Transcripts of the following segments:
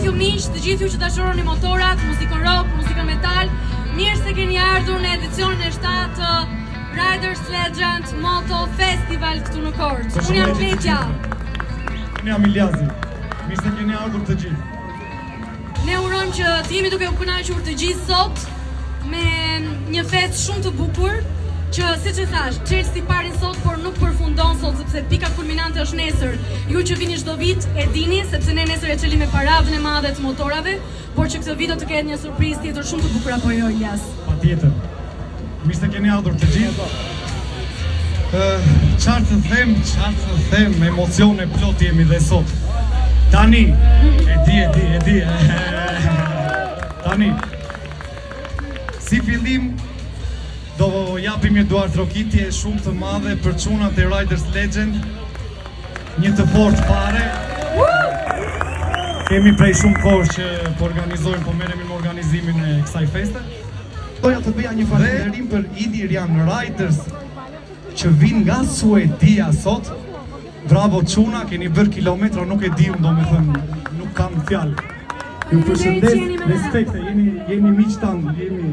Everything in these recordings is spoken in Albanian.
ju miq, të gjithë ju që dashuroni motorat, muzikën rock, muzikën metal, mirë se keni ardhur në edicionin e 7 të Riders Legend Moto Festival këtu në Korçë. Unë jam Kletja. Unë jam Iljazi. Mirë se keni ardhur të gjithë. Ne urojmë që të jemi duke u kënaqur të gjithë sot me një festë shumë të bukur, që siç e thash, Chelsea parin sot, por nuk përfundon sot sepse pika kulminante është nesër. Ju që vini çdo vit e dini sepse ne nesër e çelim me paradën e madhe të motorave, por që këtë vit do të ketë një surprizë tjetër shumë të bukur apo jo, Iljas? Patjetër. Mirë se keni ardhur të gjithë. Çfarë të them, emocione plot jemi dhe sot. Tani, e di. Tani, si fillim, do japim një duar trokitje shumë të madhe për çunat e Riders Legend. Një të fortë fare. Kemi prej shumë kohë që po organizojmë, po merremi me organizimin e kësaj feste. Doja të bëja një falënderim për Ilirian Riders që vinë nga Suedia sot. Bravo çuna, keni bërë kilometra, nuk e di, domethënë nuk kam fjalë. Ju përshëndes, respekte, jeni miq tanë, jemi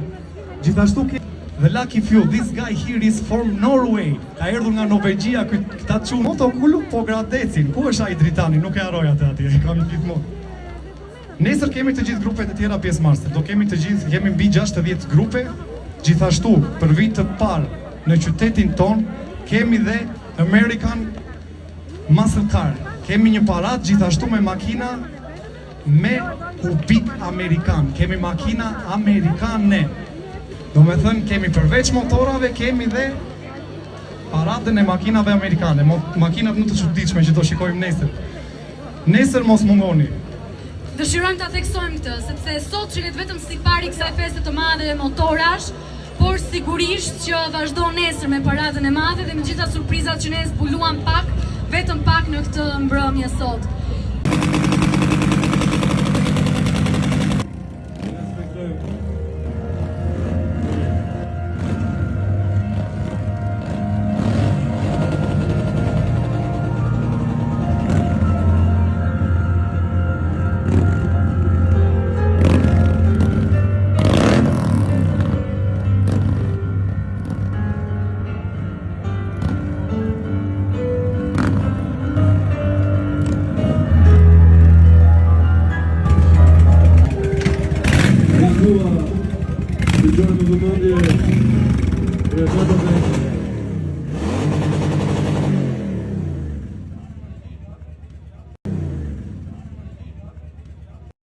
gjithashtu ke The Lucky Few. This guy here is from Norway. Ka erdhur nga Norvegjia këta çunë. Moto kulu po gradecin. Ku është ai dritani? Nuk e harroj atë atje. Kam gjithmonë. Nesër kemi të gjithë grupet e tjera pjesëmarrëse. Do kemi të gjithë, kemi mbi 60 grupe. Gjithashtu, për vit të parë në qytetin ton, kemi dhe American Muscle Car. Kemi një paradë gjithashtu me makina me kubik amerikan. Kemi makina amerikane. Do me thënë, kemi përveç motorave, kemi dhe paradën e makinave amerikane. Makinat nuk të çuditshme që do shikojmë nesër. Nesër mos mungoni. Dëshirojmë ta theksojmë këtë, sepse sot çilet vetëm si pari kësaj feste të madhe e motorash, por sigurisht që vazhdon nesër me paradën e madhe dhe me gjitha surprizat që ne zbuluam vetëm pak në këtë mbrëmje sot.